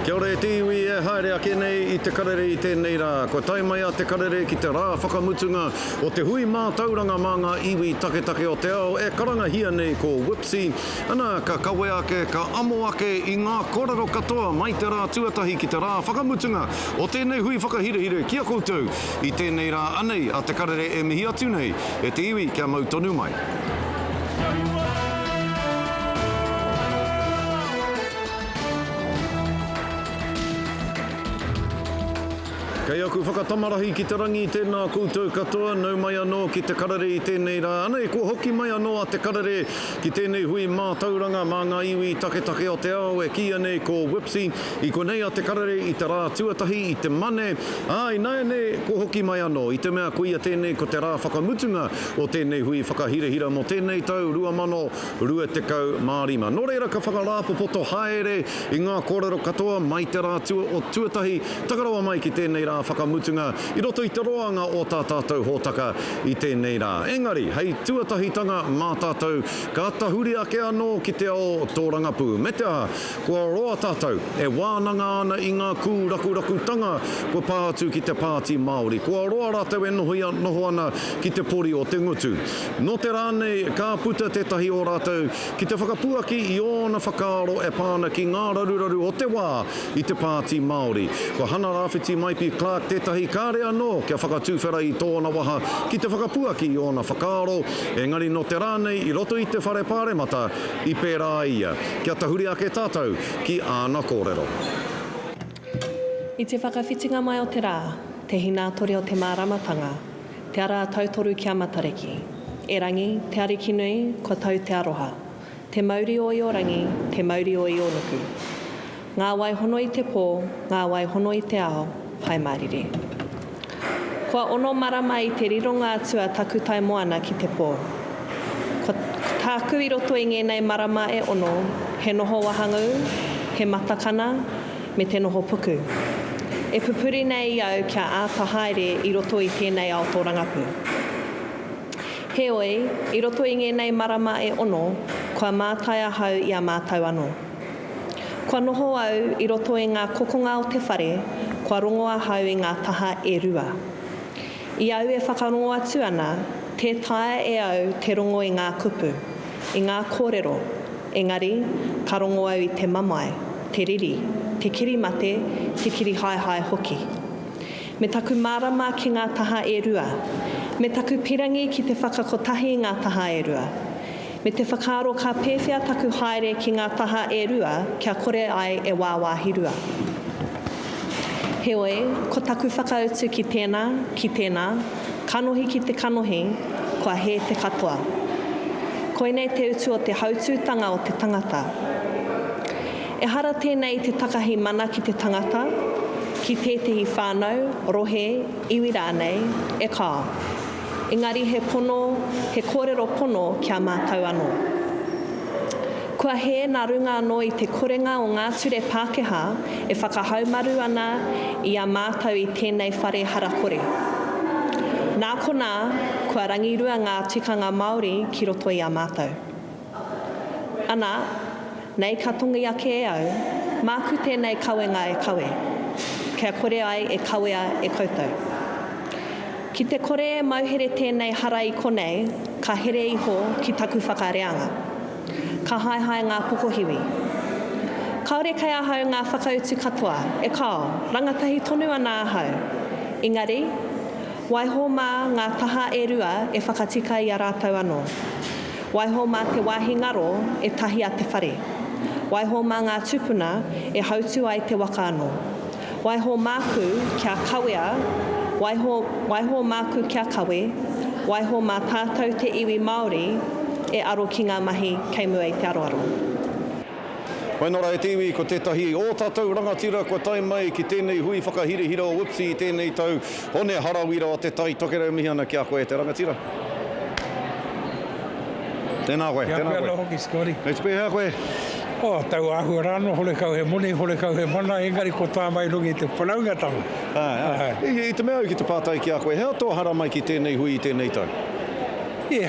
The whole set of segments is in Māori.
Kia ora e tiwi e haere ake nei I te karere I tēnei rā. Ko taimai a te karere ki te rā whakamutunga o te hui mā tauranga mā ngā iwi taketake o te ao e karangahia nei ko Whipsy. Ana ka kawe ake, ka amo ake I ngā kōrero katoa mai te rā tuatahi ki te rā whakamutunga o tēnei hui whakahirehire kia koutou I tēnei rā Anei a te karere e mihi atu nei e te iwi kia mau tonu mai. Kaiako whakatamarahi ki te rangi tēnā koutou katoa, nau mai anō ki te karere I tēnei rā. Anei, kua hoki mai anō a te karere ki tēnei hui mā tauranga mā ngā iwi taketake o te ao e kia nei ko Whipsy. I konei a te karere I te rā tuatahi, I te mane. Ai, nai nei, kua hoki mai anō. I te mea kuia tēnei ko te rā whakamutunga o tēnei hui whakahirehira mo tēnei tau 2025 mārima. Nō reira ka whakarāpopoto haere I ngā kōrero katoa mai te rā tuatahi. Takarawa mai ki tēnei rā whakamutunga I roto I te roanga o tā tātou hōtaka I tēnei rā. Engari, hei tuatahitanga mā tātou, ka tahuri ake anō ki te ao tō rangapū. Me te aha, kua roa tātou, e wānanga ana I ngā kū rakurakutanga, kua pātu ki te pāti Māori. Kua roa rātou e noho ana ki te pori o te ngutu. No te rānei, ka puta tētahi o rātou, ki te whakapuaki I ōna whakaaro e pāna ki ngā raruraru o te wā I te pāti Māori. Kua Hana-Rāwhiti mai pi Clark tētahi kāre anō kia whakatūwhera I tōna waha ki te whakapuaki I ōna whakaaro. Engari no te rānei I roto I te whare pāremata I pērā ia. Kia tahuri ake tātou ki āna kōrero. I te whakawhitinga mai o te rā, te hinātori o te māramatanga, te ara tautoru kia matareki. E rangi, te ariki nui, ko tau te aroha. Te mauri o I o rangi, te mauri o I o nuku. Ngā wai hono I te pō, ngā wai hono I te ao, pai marire. Kua ono marama I te rironga atua taku tai moana ki te pō. Ko tāku I roto I ngenei marama e ono, he noho Wāhanga, he matakana, me te noho puku. E pupuri nei au kia āta haere I roto I tēnei ao tō rangapū. Heoi, I roto I ngenei marama e ono, kua mātai ahau I a mātau anō. Kua noho au I roto I ngā kokonga o te whare, kua rongo ahau I ngā taha e rua. I au e whakarongo atu ana, te tae e au te rongo I ngā kupu, I ngā kōrero. Engari, ka rongo au I te mamai, te riri, te kirimate, te kiri hai hoki. Me taku marama ki ngā taha e rua, me taku pirangi ki te whakakotahi I ngā taha e rua. Me te whakaaro ka pēwhia taku haere ki ngā taha e rua, kia kore ai e wāwāhi rua. Heoi, ko taku whakautu ki tēnā, kanohi ki te kanohi, kua he te katoa. Koinei te utu o te hautūtanga o te tangata. E hara tēnei te takahi mana ki te tangata, ki tētehi whānau, rohe, iwi rānei, e kā. Engari he kōrero pono kia mātau anō. Kua he nā runga anō I te korenga o ngā ture Pākehā e whakahaumaru ana I a mātau I tēnei whare harakore. Nā kona, kua rangirua ngā tikanga Māori ki roto I a mātau. Ana, nei ka tongi ake e au, māku tēnei kawenga e kawe. Kia kore ai e kawea e koutou. Ki te kore e mauhere tēnei hara I konei, ka here iho ki taku whakareanga. Ka haihai ngā pokohiwi. Kaore kai ahau ngā whakautu katoa, e kao, rangatahi tonu ana ahau. Engari, waiho mā ngā taha e rua e whakatika I a rātau anō. Waiho mā te wāhi ngaro e tahi a te whare. Waiho mā ngā tupuna e hautu ai te waka anō. Waiho māku kia kawea, waiho māku kia kawe, waiho mā tātou te iwi Māori e aro ki ngā mahi kei mua I te aroaro. Wainora e tiwi ko tētahi o tātou rangatira ko tai mai ki tēnei hui whakahirehira o Whipsy I tēnei tau hone harawira o te tai tokerau mihi ana ki a koe te rangatira. Tēnā koe, tēnā koe. Kia hoki, Scotty. Hei te pēhea koe. Tau ahua rāno, hole kau he mone, hole kau he mana, engari ko tā mai rungi te whanaungatanga. I te mea au ki te pātai ki a koe, hea tō hara mai ki tēnei hui I tēnei tau?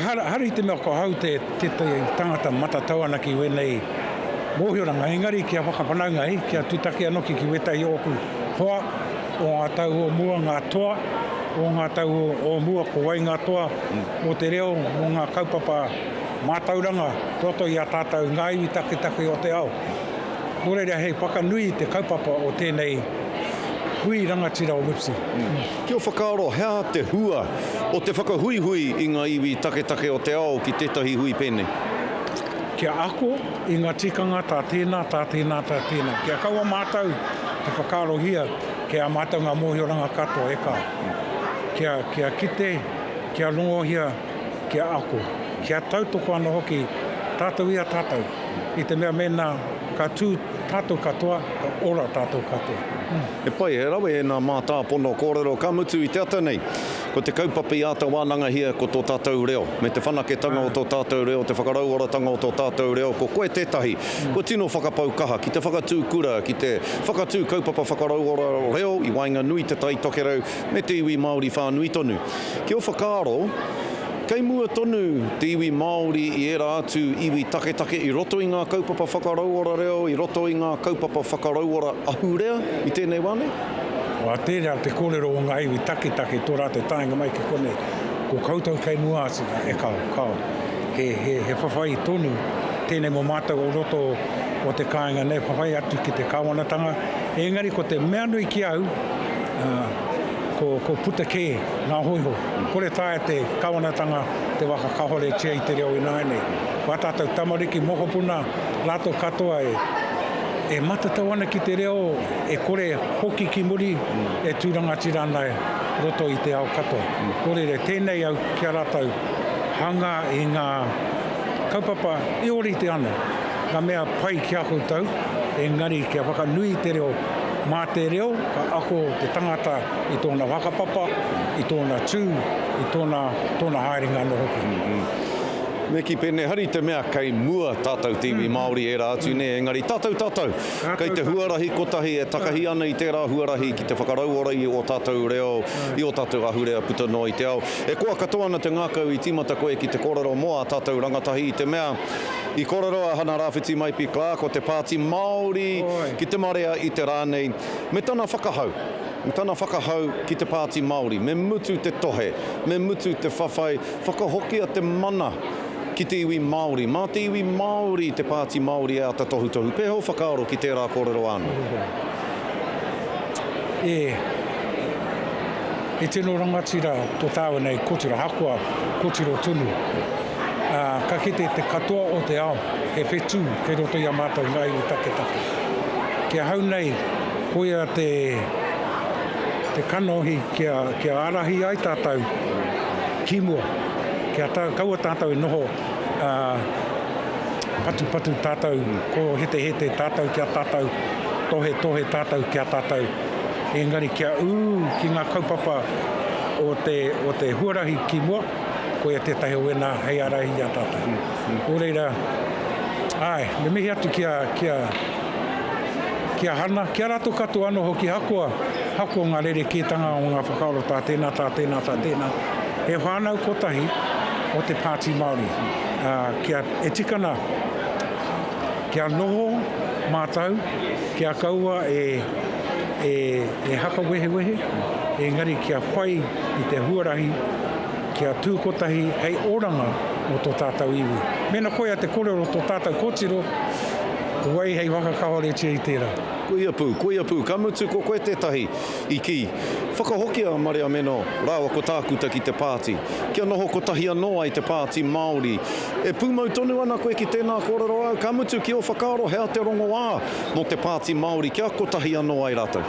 Hara I te mea ko hau te tangata matatau ana ki wenei mōhioranga, engari kia whakapanaunga kia tutake anoki ki wetai oku hoa, o ngā tau o mua ngā toa, o ngā tau o mua ko wai ngā toa, o te reo, o ngā kaupapa mātauranga, toto i a tātou ngā iwi taketake o te ao. Nō reira hei whakanui te kaupapa o tēnei hui rangatira o Wipsi. Kia whakaaro, hea te hua o te whakahui-hui i ngā iwi taketake o te ao ki tētahi hui pēne? Kia ako i ngā tikanga tā tēnā. Kia kaua mātau te whakaaro hia, kia mātau ngā mōhioranga katoa e kā. Kia kite, kia rongo hia, kia ako. Kia tautoko ana hoki tātou ia tātou. I te mea mena ka tū tātou katoa, ka ora tātou katoa. E pai, he rawe e nā mātā pono kōrero ka mutu i te ata nei. Ko te kaupapa i ata wānanga hia ko tō tātou reo. Me te whanaketanga o tō tātou reo, te whakarauoratanga o tō tātou reo, ko koe tētahi. Ko tino whakapau kaha, ki te whakatū kura, ki te whakatū kaupapa whakarauora reo, i wainga nui te tai tokerau, me te iwi Māori whānui tonu. Kia whakaaro, kei mua tonu te iwi Māori i era atu iwi taketake i roto i ngā kaupapa whakarauora reo, i roto i ngā kaupapa whakarauora ahurea i tēnei wane? Wa tērā te kōrero o ngā iwi taketake tō rātou tāinga mai ke kone, ko koutou kei mua asina e kao. He whawhai tonu, tēnei mo mātou o roto o te kāinga nei, whawhai atu ki te kāwanatanga. Engari ko te mea nui ki au, ko puta kē ngā hoiho. Kore tāia te kawanatanga te waka kahore tia i te reo i nāi nei. Wa tātou tamariki mokopuna, lātou katoa e matatau ana ki te reo, e kore hoki ki muri, e tūrangatira ana roto i te ao katoa. Kore tēnei au kia rātou hanga i ngā kaupapa i ori te ana. Ngā mea pai ki a koutou, engari kia whakanui te reo, mā te reo, ka ako te tangata i tōna wakapapa, i tōna tū, i tōna haerenga no hoki. Me ki pēne hari te mea kei mua tātou te iwi Māori e rā atu ne, engari tātou, kei te huarahi kotahi e takahi ana i tērā huarahi ki te whakarauora i o tātou reo, i o tātou ahurea puta no i te ao. E koa katoa ana te ngākau i tīmata koe ki te kōrero moa tātou rangatahi i te mea, i kōrero a Hana-Rāwhiti mai pi Clark o te pāti Māori ki te marea i te rānei, me tana whakahau. Me tana whakahau ki te pāti Māori, me mutu te tohe, me mutu te whawhai, whakahokia te mana ki te iwi Māori. Mā te iwi Māori, te pāti Māori e ata tohu. Pēho whakaaro ki tērā kōrero anu? E tino rangatira tō tāua nei, kōtira hakua, kōtiro tunu. Ka kite te katoa o te ao, he whetū, kei roto i a mātou ngā iwi taketake. Kia hau nei, koia te kanohi kia arahi ai tātou kimua. Kia kaua tātou e noho patu tātou, ko hete tātou kia tātou, tohe tātou kia tātou. Engari kia ki ngā kaupapa o te huarahi kimua, koe te tahi wena hei arahi a tātou. O reira, me mihi atu kia hana, kia rato katu ano hoki hakua ngā rere kētanga o ngā whakaoro tā tēnā. He whānau kotahi o te pāti Māori. Kia e tikana, kia noho mātau, kia kaua e haka wehe, engari kia whai i te huarahi, kia tūkotahi hei oranga o tō tātou iwi. Mena koia te kōrero tō tātou kōtiro, wai hei waka kahore tia i tērā. Koia pū, ka mutu ko koe tētahi i ki. Whakahokia Maria Meno, rāua ko tākuta ki te pāti. Kia noho ko tahi anoa i te pāti Māori. E pūmau tonu ana koe ki tēnā kōrero au, ka mutu ki o whakaaro hea te rongo ā no te pāti Māori. Kia ko tahi anoa i rātou?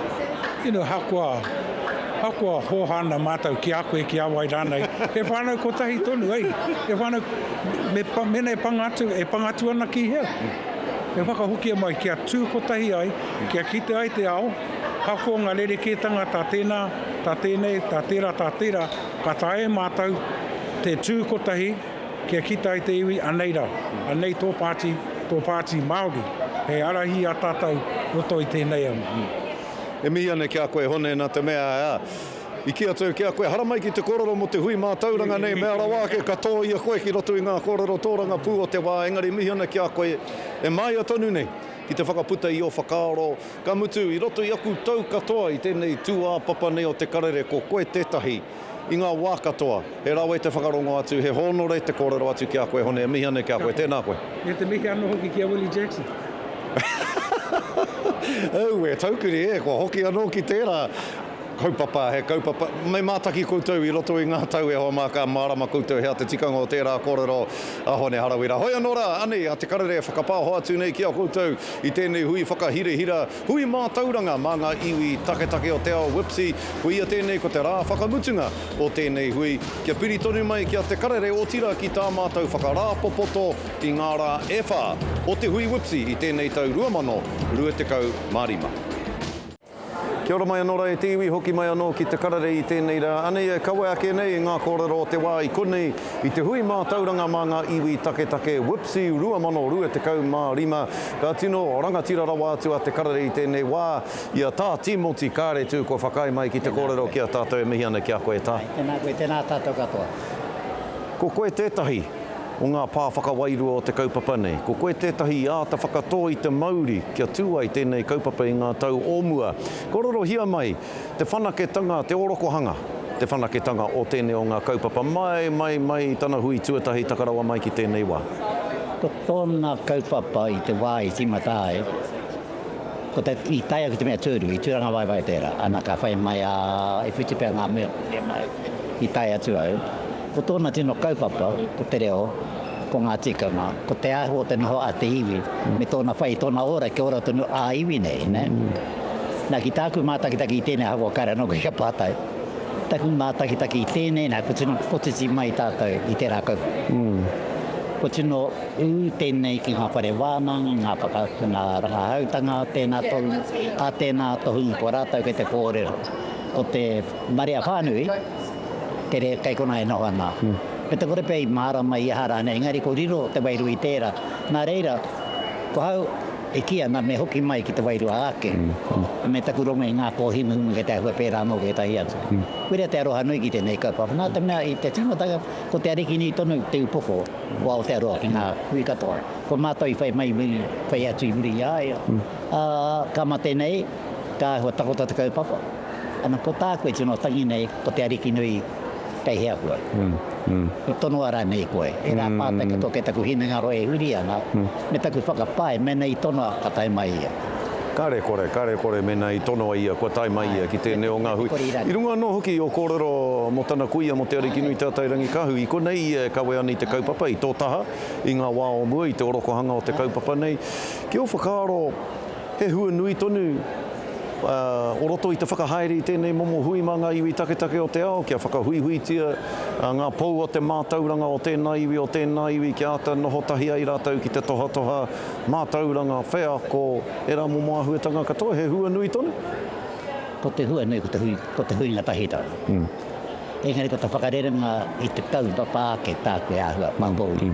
Hakua hōhana mātou ki a koe ki awai rānei. E whānau ko tahi tonu, ei. E whānau, mena e pangatu ana ki hea. E whakahokia mai kia tūkotahi ai, kia kite ai te ao, hako ngā rere kētanga tā tēnā, tā tēnei, tā tērā, ka tae mātou te tūkotahi, kia kite ai te iwi aneira, anei tō pāti Māori, hei arahi a tātou roto i tēnei au. E mihi ane kia koe hone nā te mea, I ki atu kia koe haramai ki te kororo mo te hui mātauranga nei me ara wāke katoa ia koe ki roto i ngā kororo tōranga pū o te wā engari mihi ana kia koe e mai atonu nei ki te whakaputa i o whakaaro ka mutu i roto i aku tau katoa i tēnei tūā papa nei o te karere ko koe tētahi i ngā wā katoa he rawe te whakarongo atu he honore te kororo atu kia koe hone e mihi ana kia koe tēnā koe E te mihi anō hoki kia Willie Jackson. Au e taukuri e ko hoki anō ki tērā kaupapa, he kaupapa. Mai mātaki koutou i roto i ngā tau e hoa māka mārama koutou hea te tikanga o tērā kōrero a hone harawira. Hoi anōra, Anei, a te karere whakapāho atu nei kia koutou i tēnei hui whakahirehira. Hui mātauranga mā ngā iwi taketake o te ao Wipsi. Ko ia tēnei ko te rā whakamutunga o tēnei hui. Kia piri tonu mai kia te karere o tira ki tā mātau whakarāpopoto i ngā rā ewha o te hui Wipsi i tēnei tau 2025 mārima. Kia ora mai anō e te iwi hoki mai anō ki te karere i tēnei rā. Anei e kawe ake nei ngā kōrero o te wā i konei i te hui mātauranga mā ngā iwi taketake Wipsi 2025. Ka tino rangatira rawa atu a te karere i tēnei wā ia tā Timoti kāre tū ko whakai mai ki te kōrero kia tātou e mihi ana kia koe tā. Tēnā koe, tēnā tātou katoa. Ko koe tētahi o ngā pā whakawairua o te kaupapa nei. Ko koe tētahi i āta whakatō i te Māori kia tua i tēnei kaupapa i ngā tau ōmua. Kororo hia mai, te whanaketanga, te orokohanga, te whanaketanga o tēnei o ngā kaupapa. Mai, tana hui tuatahi takarawa mai ki tēnei wā. Ko tōna kaupapa i te wā i Matapae, ko te i taia ki te mea tūru, i tūranga vai tērā. Ana ka whai mai a e whitipea ngā mea i taia tūau. Ko tōna tino kaupapa, ko te reo, ko ngā tikanga, ko te aho te noho a te iwi, me tōna whai, tōna ora, ke ora tonu a iwi nei, ne? Nā ki tāku mātakitaki i tēnei hawa kare no kia pātai. Tāku mātakitaki i tēnei, nā ko tino kotisi mai tātou i tērā kaupapa. Ko tino tēnei ki ngā whare wānanga, ngā paka, ngā rangahautanga, tēnā tohu, ko rātau ke te kōrero. Ko te Maria Whānui, te re kai kona e noho ana. Me te kore pei mārama i ahara nei, ngari ko riro te wairu i tērā. Nā reira, ko hau e kia nā me hoki mai ki te wairu a ake. Me taku rongo i ngā kōhimu ke te ahua pērā mō ke tahi atu. Kurea te aroha nui ki tēnei kaupapa. Nā te mea i te tīmataka, ko te ariki ni tonu te upoko wā o te aroha ki ngā hui katoa. Ko mātou i whai mai whai atu i muri i aia. Ka mate nei, ka ahua takota te kaupapa. Ana ko tā koe tino tangi nei, ko te ariki nui kei hea kua. Tono ara nei koe. E rā pātaka tō ke taku hinanga roe huri ana. Me taku whakapae, mena i tono ka tai mai ia. Kare kore mena i tono ia, ko tai mai ia ki tēnei o ngā hui. I runga anō hoki o kōrero mo tana kuia mo te ariki nui tātai rangi kahu. I konei e kawe ani te kaupapa i tō taha, i ngā wā o mua, i te orokohanga o te kaupapa nei. Ki o whakaaro he hua nui tonu o roto i te whakahaere i tēnei momo hui mā ngā iwi taketake o te ao, kia whakahuihuitia ngā pou o te mātauranga o tēnā iwi, kia ata noho tahi ai rātau ki te toha mātauranga, whea ko e rā momo ahuetanga katoa, he hua nui tonu? Ko te hua nui, ko te hui ngā tahi tau. Engari ko te whakarerenga i te tau papa ake tāke ahua, Mangbouri.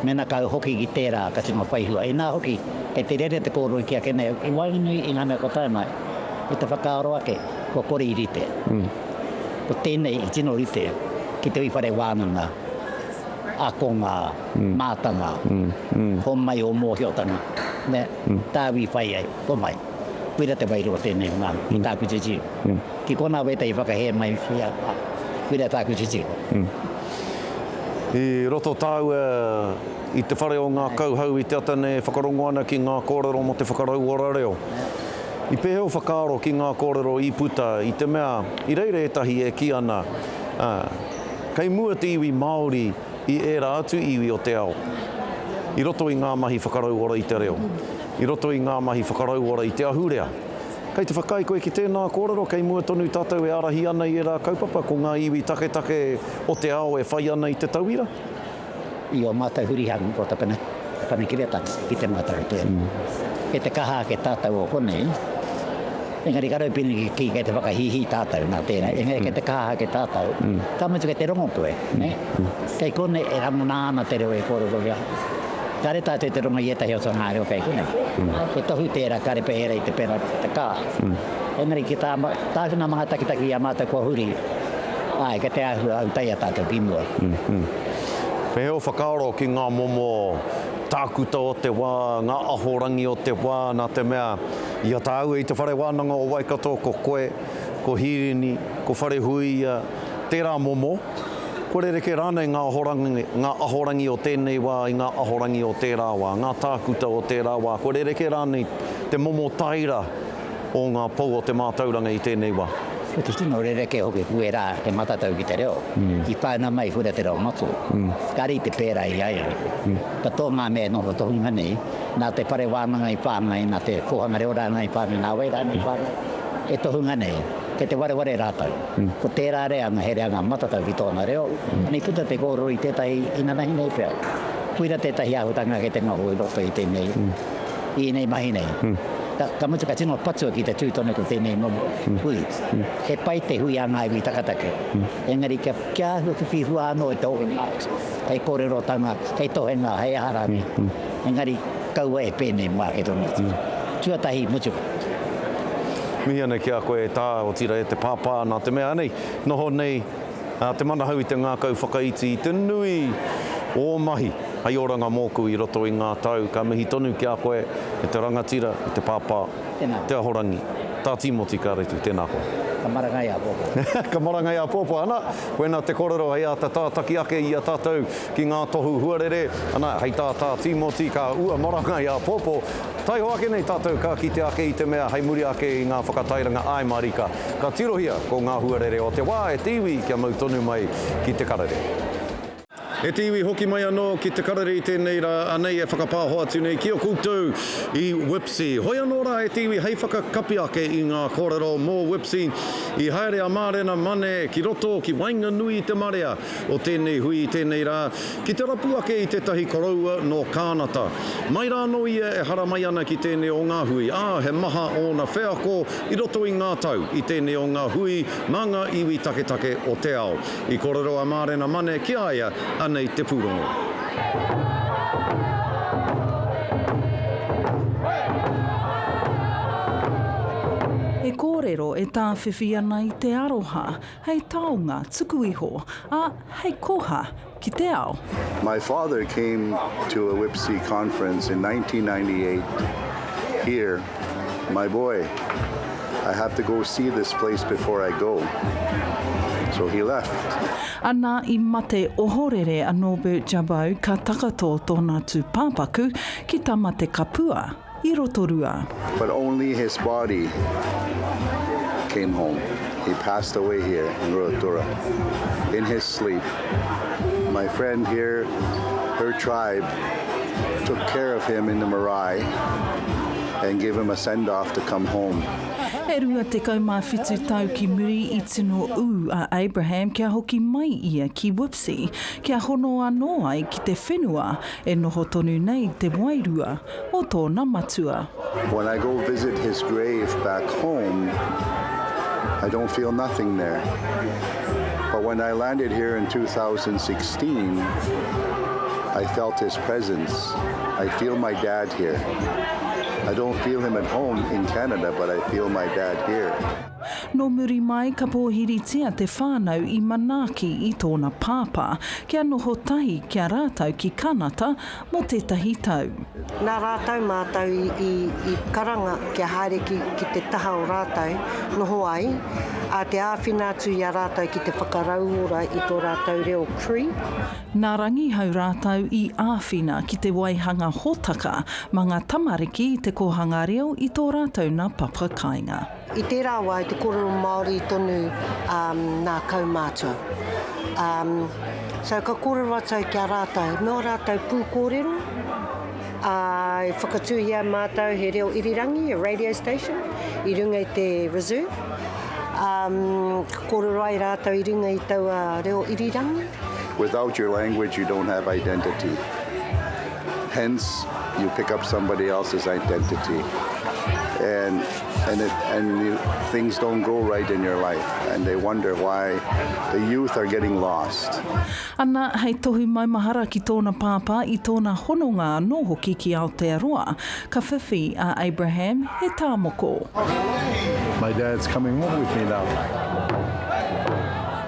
Mena kau hoki ki tērā ka tino whaihua. E nā hoki, kei te rere te kōroi kia kenei, i wainui i ngā mea ko tai mai. I te whakaaro ake, ko kore i rite. Ko tēnei i tino rite, ki te whare wānanga, akonga, mātanga, homai o mōhiotanga. Tāwi whai ai, homai. Kuira te wairua tēnei ngā, i tāku te tiro. Ki kona weta i whakahe mai whia, kuira tāku te tiro. I roto tāu i te whare o ngā kauhau i te atane whakarongo ana ki ngā kōrero mo te whakarau ora reo. I pēheo whakaaro ki ngā kōrero i puta, i te mea, i reire etahi e ki ana, kei mua te iwi Māori i era atu iwi o te ao. I roto i ngā mahi whakarau ora i te reo. I roto i ngā mahi whakarau ora i te ahurea. Kei te whakai koe ki tēnā kōrero, kei mua tonu tātou e arahi ana i era kaupapa, ko ngā iwi taketake o te ao e whai ana i te tauira? I o mātou hurihang ko te panekiretanga ki te mātou tēnā. E te kaha ke tātou o konei, engari karau pini ki kei te whakahihi tātou nā tēnā, engari ke te kaha ke tātou, ka mutu ke te rongo koe, ne? Kei kone e ramunāna te reo e kōrero kia. Kare tātou te ronga i etahi o sa ngā reo kai kune. E tohu tērā kare pēhera i te pēra te kā. Engari ki tāwhina mga taketake i a mātou kua huri. Ai, ka te ahua au taia tātou ki mua. Peheo whakaaro ki ngā momo tākuta o te wā, ngā ahorangi o te wā, nā te mea ia tāua i te whare wānanga o Waikato, ko koe, ko Hirini, ko whare huia, tērā momo. Kore reke rānei ngā ahorangi o tēnei wā, i ngā ahorangi o tērā wā, ngā tākuta o tērā wā. Kore reke rānei te momo taira o ngā pou o te mātauranga i tēnei wā. Ko te tino re reke hoki kue rā te matatau ki te reo. I whaina mai hura te reo matu. Kari te pēra i aia. Ka tō ngā mea noho tohunga nei, nā te pare wānanga i whāngai, nā te kohanga reo rāngai i whāngai, nā wairāngai i whāngai. E tohunga nei, ke te ware rātau. Ko tērā reanga he reanga matatau ki tōna reo. Nei puta te kōroi tētahi ina nahi nei pēr. Puira tētahi ahutanga ke te noho i roto i tēnei. I nei mahi nei. Ka mutu ka tino patua ki te tūtone ko tēnei momo hui. He pai te hui anga iwi takatake. Engari kia whiwhi hua anō e tōhenga. Hei kōrero tanga, hei tōhenga, hei aharani. Engari kaua e pēnei mua ke tōna. Tuatahi mutu. Mihi ana ki a koe tā o tira e te pāpā nā te mea anei. Noho nei te mana hau i te ngā kau whakaiti i te nui o mahi. Hai oranga mōku i roto i ngā tau. Ka mihi tonu ki a koe e te rangatira, i te pāpā, te ahorangi. Tā Timoti ka reitu, tēnā koe. Ka marangai a pōpō. Ka marangai a pōpō, ana. Wena te korero hei a tā taki ake i a tātou ki ngā tohu Huarere. Ana, hei tā Timoti ka ua marangai a pōpō. Tai ho ake nei tātou ka kite ake i te mea, hei muri ake i ngā whakatairanga ai marika. Ka tirohia ko ngā Huarere o te wā e tiwi kia mau tonu mai ki te Karere. E te iwi hoki mai anō ki te Karere i tēnei rā, Anei e whakapāhoa atu nei ki o koutou i Wipsi. Hoi anō rā e te iwi hei whakakapi ake i ngā kōrero mō Wipsi i haere a mārena mane ki roto ki Wainganui i te marea o tēnei hui i tēnei rā, ki te rapu ake i te tahi koroua no Kānata. Mai rā no ia e hara mai ana ki tēnei o ngā hui. He maha o na wheako i roto i ngā tau i tēnei o ngā hui mā ngā iwi taketake o te ao. I kōrero a mārena mane ki aia Anei te pūrongo. E kōrero e tāwhiwhi ana i te aroha, hei taonga tuku iho, a hei koha ki te ao. My father came to a Wipsi conference in 1998 here. My boy, I have to go see this place before I go. So he left. Ana I mate o Huarere a Norbert Jabau ka takato tōna tū pāpaku ki tama te kapua I rotorua. But only his body came home. He passed away here in Rotorua, in his sleep. My friend here, her tribe, took care of him in the marae and gave him a send-off to come home. E rua te kaumawhitu tau ki muri I tino u a Abraham kia hoki mai ia ki Wipsi, kia hono anō ai ki te whenua e noho tonu nei te wairua o tōna matua. When I go visit his grave back home, I don't feel nothing there. But when I landed here in 2016, I felt his presence. I feel my dad here. I don't feel him at home in Canada, but I feel my dad here. No muri mai ka pōhiritia te whānau I manaaki I tōna pāpā, kia noho tahi kia rātau ki Kanata mo tētahi tau. Nā rātau mātau I karanga kia haere ki te taha o rātau, noho ai, a te āwhina atu I a rātau ki te whakarauora I tō rātau reo Cree. Nā rangi hau rātau I āwhina ki te waihanga hōtaka, ma ngā tamariki I te kohanga reo I tō rātau nā papa kāinga. I tērā wā, te kōrero Māori tonu nā kaumātua. So ka kōrero atau kia rātau, nō rātau pū kōrero, I whakatūhia mātau he reo irirangi, a radio station, I runga I te reserve. Ka kōrero ai rātau I runga I taua reo irirangi. Without your language, you don't have identity. Hence, you pick up somebody else's identity. And things don't go right in your life, and they wonder why the youth are getting lost. Ana, hei tohu mai mahara ki tōna pāpā i tōna hononga anō hoki ki Aotearoa. Ka whiwhi a Abraham he tā moko. My dad's coming home with me now.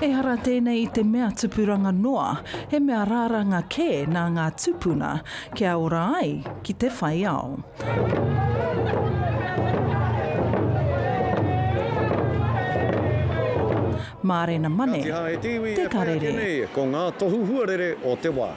E hara tēnei i te mea tupuranga noa, he mea rāranga kē nā ngā tupuna, kia ora ai ki te whai ao. Mārena mane, te karere. Ko ngā tohu huarere o te wā.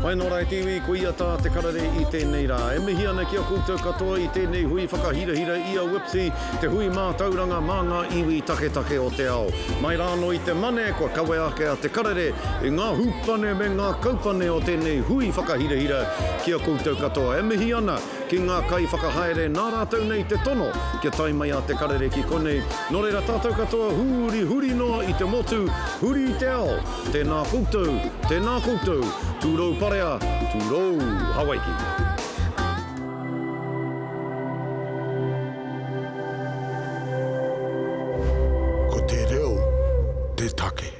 Whainorai tiwi ko ia tā te karare i tēnei rā. E mihi ana kia koutou katoa i tēnei hui whakahirahira i a Wipsi, te hui mātauranga mā ngā iwi taketake o te ao. Mai rāno i te mane, kua kawe ake a te karare, i ngā hupane me ngā kaupane o tēnei hui whakahirahira kia koutou katoa. E mihi ana ki ngā kai whakahaere nā rātou nei te tono, kia tai mai a te karare ki konei. Nō reira tātou katoa huri noa i te motu, huri i te ao. Tēnā koutou, tūrou parea, tūrou Hawaiki. Ko te reo, te take.